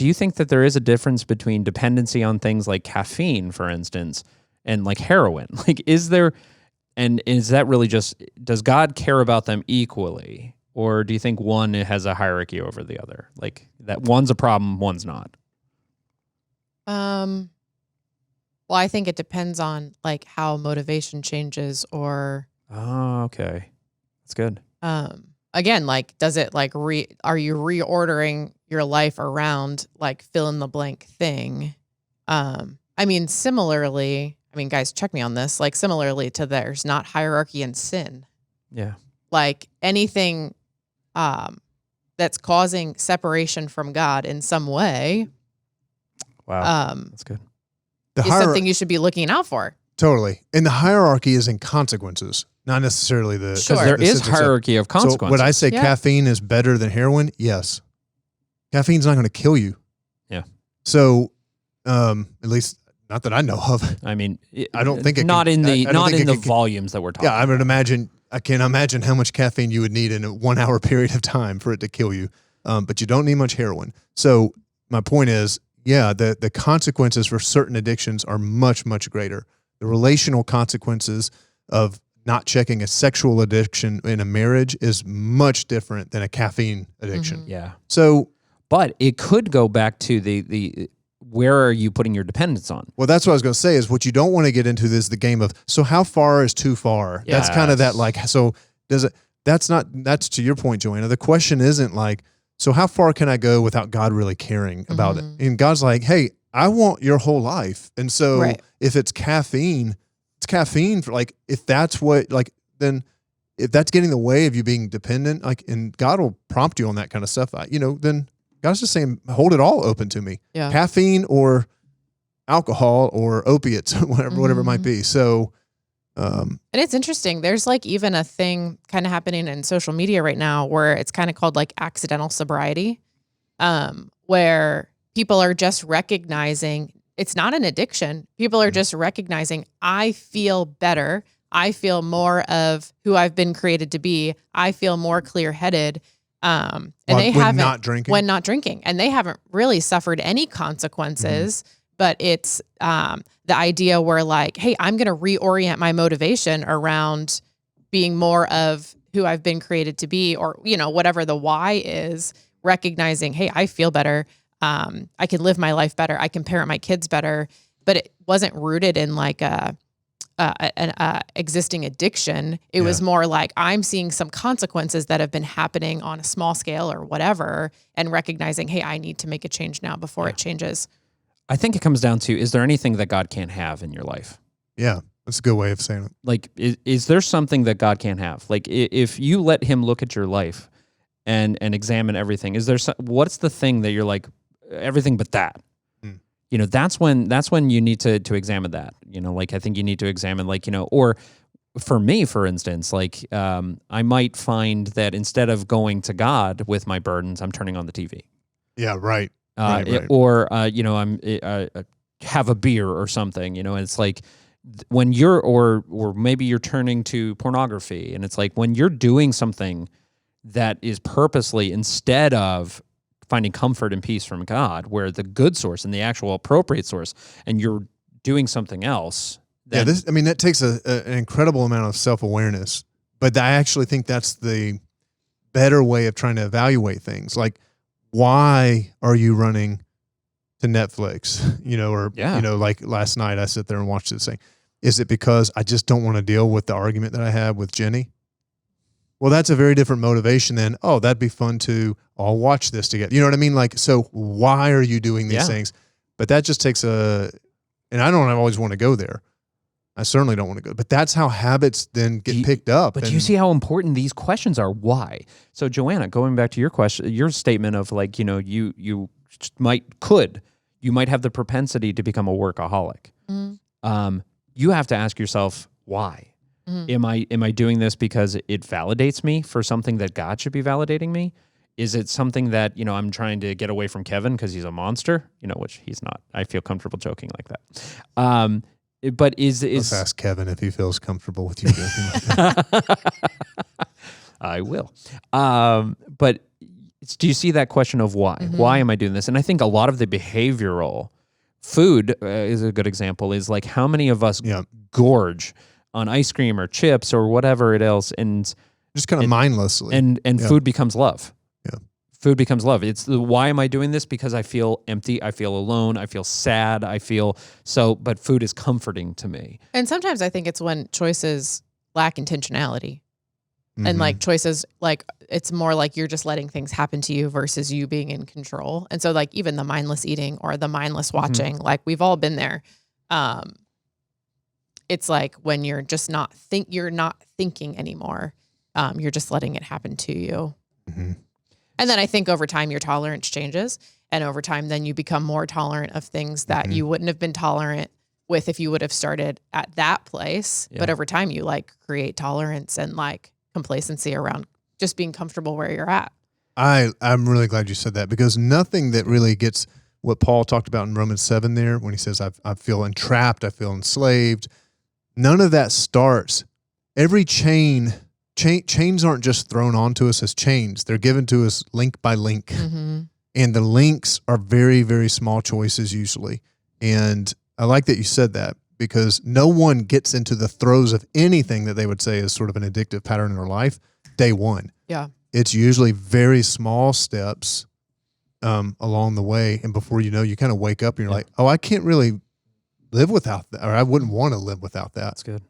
do you think that there is a difference between dependency on things like caffeine, for instance, and like heroin? Like, is there, and is that really just, does God care about them equally? Or do you think one has a hierarchy over the other? Like that one's a problem, one's not? Well, I think it depends on like how motivation changes or. Oh, okay. That's good. Again, like, does it like are you reordering your life around like fill in the blank thing? I mean, similarly, guys, check me on this. Like, similarly to there's not hierarchy in sin. Yeah. Like anything, that's causing separation from God in some way. Wow. That's good. Is something you should be looking out for. Totally. And the hierarchy is in consequences, not necessarily the... Because there is hierarchy of consequences. So would I say caffeine is better than heroin? Yes. Caffeine's not going to kill you. Yeah. So, at least, not that I know of. I mean, I don't think it not can, in the can, volumes that we're talking. Yeah, I would imagine. I can't imagine how much caffeine you would need in a 1 hour period of time for it to kill you. But you don't need much heroin. So my point is, yeah, the consequences for certain addictions are much, much greater. The relational consequences of not checking a sexual addiction in a marriage is much different than a caffeine addiction. Mm-hmm. Yeah. So, but it could go back to the where are you putting your dependence on? Well, that's what I was going to say is what you don't want to get into is the game of, so how far is too far? Yes. That's kind of that like, so does it, that's to your point, Joanna. The question isn't like, so how far can I go without God really caring about it? And God's like, hey, I want your whole life. And so if it's caffeine for like, if that's what, like, then if that's getting in the way of you being dependent, like, and God will prompt you on that kind of stuff, then God's just saying, hold it all open to me. Yeah. Caffeine or alcohol or opiates, whatever it might be. So, and it's interesting. There's like even a thing kind of happening in social media right now where it's kind of called like accidental sobriety, where people are just recognizing it's not an addiction. People are just recognizing, I feel better. I feel more of who I've been created to be. I feel more clear-headed. And they haven't when not drinking, and they haven't really suffered any consequences, but it's, the idea where like, hey, I'm going to reorient my motivation around being more of who I've been created to be, or, whatever the why is, recognizing, hey, I feel better. I can live my life better. I can parent my kids better, but it wasn't rooted in like an existing addiction. It was more like I'm seeing some consequences that have been happening on a small scale or whatever, and recognizing, hey, I need to make a change now before it changes. I think it comes down to, is there anything that God can't have in your life? Yeah, that's a good way of saying it. Like, is there something that God can't have? Like, if you let him look at your life and examine everything, what's the thing that you're like, everything but that? That's when you need to examine that. Like, I think you need to examine, like, or for me, for instance, like, I might find that instead of going to God with my burdens, I'm turning on the TV. Yeah, right. Or, I'm have a beer or something, and it's like when you're, or maybe you're turning to pornography, and it's like when you're doing something that is purposely, instead of finding comfort and peace from God, where the good source and the actual appropriate source, and you're doing something else. Then, that takes an incredible amount of self-awareness, but I actually think that's the better way of trying to evaluate things. Like, why are you running to Netflix? Like last night I sit there and watched this thing. Is it because I just don't want to deal with the argument that I have with Jenny? Well, that's a very different motivation than, oh, that'd be fun to all watch this together. You know what I mean? Like, so why are you doing these things? But that just takes and I don't always want to go there. I certainly don't want to go, but that's how habits then get picked up. But you see how important these questions are. Why? So Joanna, going back to your question, your statement of like, you might have the propensity to become a workaholic. You have to ask yourself, why? Am I doing this because it validates me for something that God should be validating me? Is it something that, I'm trying to get away from Kevin because he's a monster, which he's not. I feel comfortable joking like that. But let's ask Kevin if he feels comfortable with you joking like that. I will. But do you see that question of why? Why am I doing this? And I think a lot of the behavioral food is a good example. Is like how many of us gorge on ice cream or chips or whatever it else, and just kind of mindlessly, and food becomes love. Yeah, food becomes love. It's the why am I doing this? Because I feel empty, I feel alone, I feel sad, I feel so. But food is comforting to me. And sometimes I think it's when choices lack intentionality. And like choices, like it's more like you're just letting things happen to you versus you being in control. And so like even the mindless eating or the mindless watching, like we've all been there. It's like when you're just you're not thinking anymore. You're just letting it happen to you. And then I think over time your tolerance changes, and over time then you become more tolerant of things that you wouldn't have been tolerant with if you would have started at that place. Yeah. But over time you like create tolerance and like complacency around just being comfortable where you're at. I'm really glad you said that, because nothing that really gets what Paul talked about in Romans 7 there when he says, I feel entrapped, I feel enslaved. None of that starts. Every chains aren't just thrown onto us as chains. They're given to us link by link. And the links are very, very small choices usually. And I like that you said that, because no one gets into the throes of anything that they would say is sort of an addictive pattern in their life day one. Yeah. It's usually very small steps along the way. And before you know, you kind of wake up and you're like, oh, I can't really live without that, or I wouldn't want to live without that. That's good.